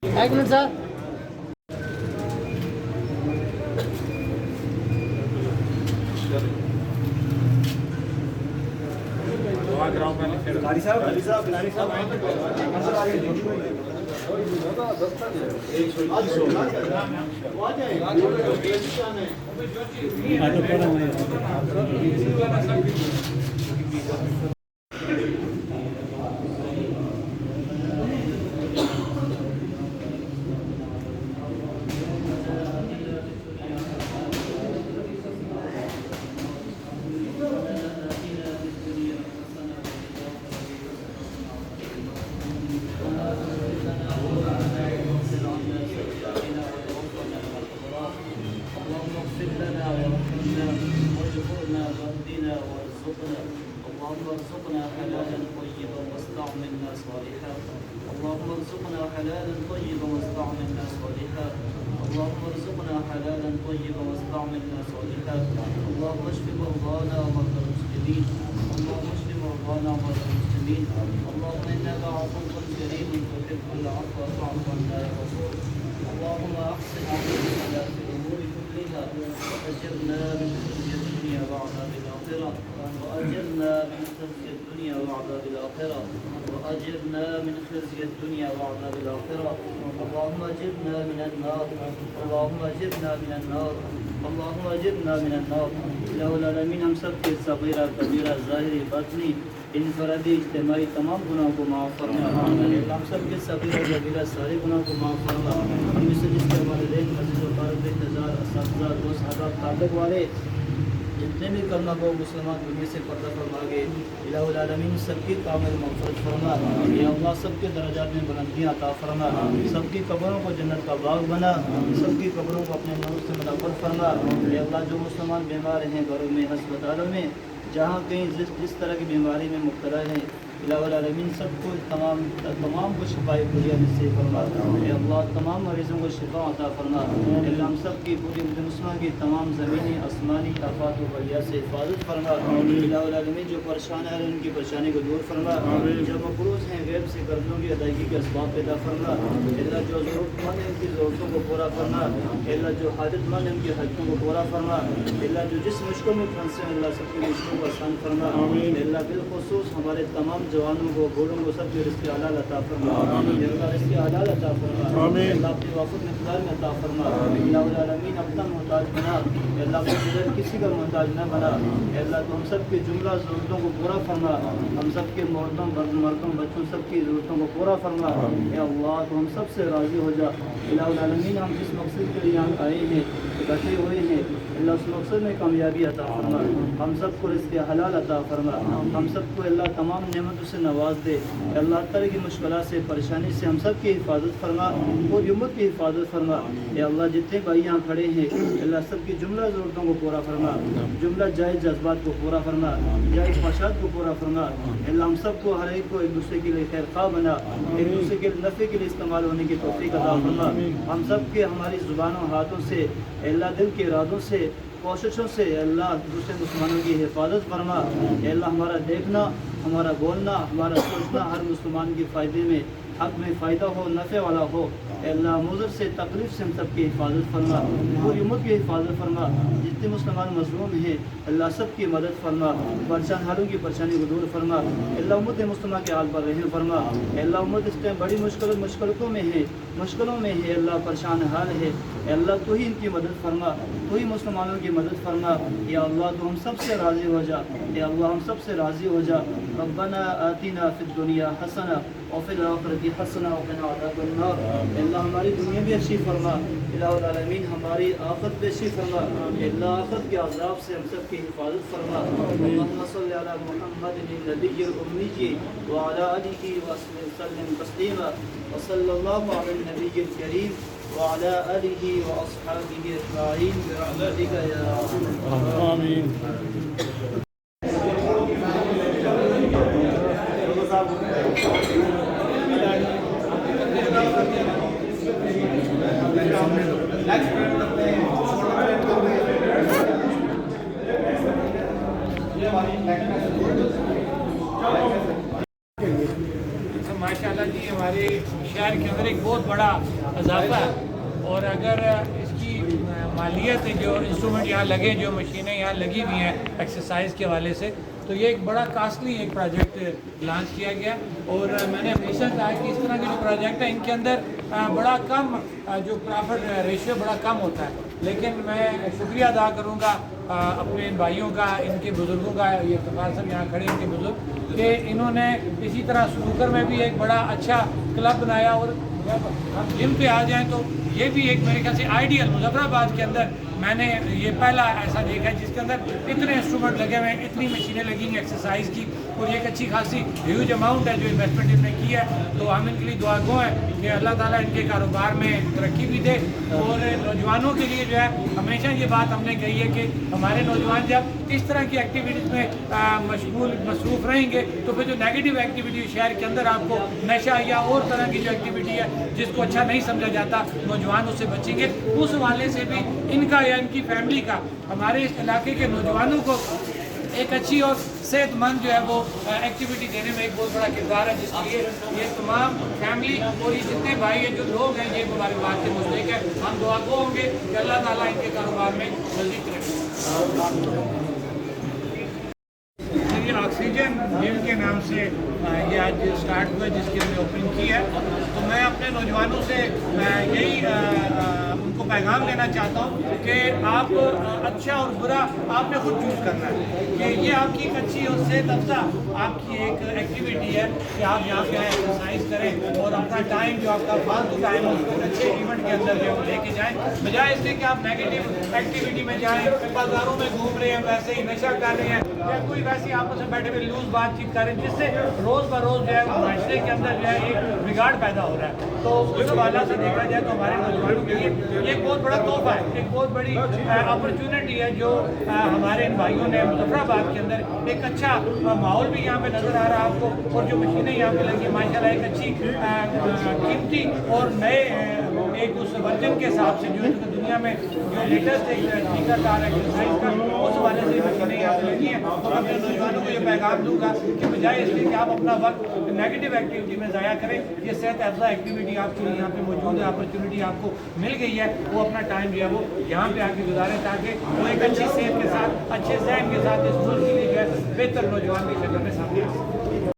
ایک minute sir. اللهم ارزقنا حلالا طيبا واستعملنا صالحا. اللهم ارزقنا حلالا طيبا واستعملنا صالحا. اللهم ارزقنا حلالا طيبا واستعملنا صالحا. اللهم اشف مرضانا ومرضى المسلمين. اللهم اشف مرضانا ومرضى المسلمين. اللهم انك عفو كريم تحب العفو فاعف عنا يا غفور. اللهم احسن عاقبتنا في الامور كلها واجرنا من خزي الدنيا وعذاب الاخره. وأجرنا من خزي الدنيا وعذاب الآخرة. وأجرنا من خزي الدنيا وعذاب الآخرة. اللهم أجرنا من النار. اللهم أجرنا من النار. اللهم أجرنا من النار. الہ العالمین ہم سب کے صغیرہ کبیرہ ظاہری باطنی انفرادی اجتماعی تمام گناہوں کو معاف فرما. ہم سب کے صغیرہ کبیرہ سارے گناہوں کو معاف فرما. ہم سے جس کے والدین عزیز و اقارب انتظار اساتذہ دوست احباب تعلق والے جتنے بھی کلمہ گو مسلمان دنیا سے پردہ فرما گئے الہ العالمین سب کی کامل مغفرت فرما. یا اللہ سب کے درجات میں بلندیاں عطا فرما. سب کی قبروں کو جنت کا باغ بنا. سب کی قبروں کو اپنے نور سے منور فرما. یا اللہ جو مسلمان بیمار ہیں گھروں میں ہسپتالوں میں جہاں کہیں جس طرح کی بیماری میں مبتلا ہیں الہ العالمین سب کو تمام کو شفاء کلیہ نصیب فرما. اے اللہ تمام مریضوں کو شفا عطا فرما. اے اللہ ہم سب کی پوری مسلمہ کی تمام زمینی آسمانی آفات و بلیات سے حفاظت فرما. الہ العالمین جو پریشان ہیں ان کی پریشانی کو دور فرما. جو مقروض ہیں غیب سے قرضوں کی ادائیگی کے اسباب پیدا فرما. اللہ جو ضرورت مند ہیں ان کی ضرورتوں کو پورا فرما. اللہ جو حاجت مند ہیں ان کی حاجتوں کو پورا فرما. اللہ جو جس مشکل میں پھنسے ہیں اللہ سب کی مشکلوں کو آسان فرما. اللہ بالخصوص ہمارے تمام جوانوں کو بوڑھوں کو سب کے رزق حلال عطا فرما. اللہ رزق حلال عطا فرما. اللہ اپنی وافق مقدار میں عطا فرما. الہ العالمین اپنا محتاج بنا. اللہ کو کسی کا محتاج نہ بنا. اللہ تو ہم سب کی جملہ ضرورتوں کو پورا فرما. ہم سب کے مردوں بچوں سب کی ضرورتوں کو پورا فرما. اے اللہ تو ہم سب سے راضی ہو جا. الہ العالمین ہم جس مقصد کے لیے یہاں آئے ہیں اکٹھے ہوئے ہیں اللہ اس مقصد میں کامیابی عطا فرما. ہم سب کو رزق حلال عطا فرما. ہم سب کو اللہ تمام نعمتوں سے نواز دے. اللہ تعالی کی مشکلات سے پریشانی سے ہم سب کی حفاظت فرما. پوری امت کی حفاظت فرما. اے اللہ جتنے بھائی یہاں کھڑے ہیں اللہ سب کی جملہ ضرورتوں کو پورا فرما. جملہ جائز جذبات کو پورا فرما. جائز خواہشات کو پورا فرما. اللہ ہم سب کو ہر ایک کو ایک دوسرے کے لیے خیر خواہ بنا. ایک دوسرے کے نفع کے لیے استعمال ہونے کی توفیق عطا فرما. ہم سب کے ہماری زبانوں ہاتھوں سے اللہ دل کے ارادوں سے کوششوں سے اللہ دوسرے مسلمانوں کی حفاظت فرما. اے اللہ ہمارا دیکھنا ہمارا بولنا ہمارا سوچنا ہر مسلمان کے فائدے میں حق میں فائدہ ہو نفع والا ہو. اے اللہ مضر سے تکلیف سے ہم سب کی حفاظت فرما. پوری امت کی حفاظت فرما. جتنے مسلمان مظلوم ہیں اللہ سب کی مدد فرما. پریشان حالوں کی پریشانی کو دور فرما. اللہ امت مسلمہ کے حال پر رحم فرما. اے اللہ امت اس ٹائم بڑی مشکلوں میں ہے اللہ پریشان حال ہے. اے اللہ تو ہی ان کی مدد فرما. تو ہی مسلمانوں کی مدد فرما. یا اللہ تو ہم سب سے راضی ہو جا. یا اللہ ہم سب سے راضی ہو جا. ربنا آتنا فی الدنیا حسنہ وفی الآخرۃ حسنہ وقنا عذاب النار. اللہ ہماری دنیا بھی اچھی فرما. الہ العالمین ہماری آخرت بھی اچھی فرما. اللہ آخرت کے عذاب سے ہم سب کی حفاظت فرما. اللہم صلی علی محمد النبی الامی وعلی آلہ وسلم تسلیما وصلی اللہ علی النبی الکریم وعلی آلہ واصحابہ اجمعین برحمتک یا آمین. ماشاء اللہ جی ہمارے شہر کے اندر ایک بہت بڑا اضافہ ہے، اور اگر اس کی مالیت جو انسٹرومنٹ یہاں لگے، جو مشینیں یہاں لگی ہوئی ہیں ایکسرسائز کے حوالے سے، تو یہ ایک بڑا کاسٹلی ایک پروجیکٹ لانچ کیا گیا. اور میں نے ہمیشہ کہا کہ اس طرح کے جو پروجیکٹ ہیں ان کے اندر بڑا کم جو پرافٹ ریشیو بڑا کم ہوتا ہے، لیکن میں شکریہ ادا کروں گا اپنے ان بھائیوں کا، ان کے بزرگوں کا، یہ افتخار صاحب یہاں کھڑے ان کے بزرگ، کہ انہوں نے اسی طرح سنوکر میں بھی ایک بڑا اچھا کلب بنایا. اور جب ہم جم پہ آ جائیں تو یہ بھی ایک میرے خیال سے آئیڈیل مظفر آباد کے اندر میں نے یہ پہلا ایسا دیکھا ہے جس کے اندر اتنے انسٹرومنٹ لگے ہوئے ہیں، اتنی مشینیں لگی ہیں ایکسرسائز کی، اور یہ ایک اچھی خاصی ہیوج اماؤنٹ ہے جو انویسٹمنٹ ان نے کی ہے. تو ہم ان کے لیے دعا گو ہیں کہ اللہ تعالیٰ ان کے کاروبار میں ترقی بھی دے. اور نوجوانوں کے لیے جو ہے ہمیشہ یہ بات ہم نے کہی ہے کہ ہمارے نوجوان جب اس طرح کی ایکٹیویٹیز میں مصروف رہیں گے تو پھر جو نیگیٹو ایکٹیویٹی شہر کے اندر آپ کو نشہ یا اور طرح کی جو ایکٹیویٹی ہے جس کو اچھا نہیں سمجھا جاتا، نوجوان اس سے بچیں گے. اس حوالے سے بھی ان کا یا ان کی فیملی کا ہمارے اس علاقے کے نوجوانوں کو ایک اچھی اور صحت مند جو ہے وہ ایکٹیویٹی دینے میں ایک بہت بڑا کردار ہے، جس کے لیے یہ تمام فیملی اور یہ جتنے بھائی ہیں جو لوگ ہیں یہ ہماری بات سے مستحق ہے. ہم دعا گو ہوں گے کہ اللہ تعالیٰ ان کے کاروبار میں مزید ترقی. یہ آکسیجن جم کے نام سے یہ آج اسٹارٹ ہوا جس کی ہم نے اوپننگ کی ہے. تو میں اپنے نوجوانوں سے یہی ان کو پیغام دینا چاہتا ہوں کہ آپ اچھا اور برا آپ نے خود چوز کرنا ہے، کہ یہ آپ کی ایک اچھی اور صحت افزا آپ کی ایک ایکٹیویٹی ہے کہ آپ یہاں پہ ایکسرسائز کریں اور اپنا ٹائم جو آپ کا فالتو ٹائم ہے اس کو اچھے ایونٹ کے اندر جو لے کے جائیں، بجائے اس لیے کہ آپ نیگیٹو ایکٹیویٹی میں جائیں، بازاروں میں گھوم رہے ہیں، ویسے ہی نشہ کر رہے ہیں یا کوئی ویسی آپس میں بیٹھے ہوئے لوز بات چیت کر رہے ہیں، جس سے روز بروز جو ہے معاشرے کے اندر جو ہے ایک بگاڑ پیدا ہو رہا ہے. تو اس حوالہ سے دیکھا جائے تو ہمارے نوجوانوں کے لیے یہ ایک بہت بڑا تحفہ ہے، ایک بہت بڑی اپرچونٹی ہے جو ہمارے ان بھائیوں نے مظفر آباد کے اندر ایک اچھا ماحول بھی یہاں پہ نظر آ رہا ہے آپ کو، اور جو مشینیں یہاں پہ لگی ہیں ماشاء اللہ ایک اچھی قیمتی اور نئے ایک اس ورژن کے حساب سے جو دنیا میں جو لیٹسٹ ایک طریقہ کار ہے ایکسرسائز کا، اس حوالے سے مشینیں یہاں پہ لگی ہیں. تو میں اپنے نوجوانوں کو یہ پیغام دوں گا کہ بجائے اس لیے کہ آپ اپنا وقت نیگیٹو ایکٹیویٹی میں ضائع کریں، یہ صحت افزا ایکٹیویٹی آپ کے لیے یہاں پہ موجود ہے، اپرچونیٹی آپ کو مل گئی ہے، وہ اپنا ٹائم جو ہے وہ یہاں پہ آ کے گزاریں تاکہ وہ ایک اچھی صحت کے ساتھ، اچھے ذہن کے ساتھ اس ملک کے لیے جو ہے بہتر نوجوان کی شکل میں سامنے آ سکے.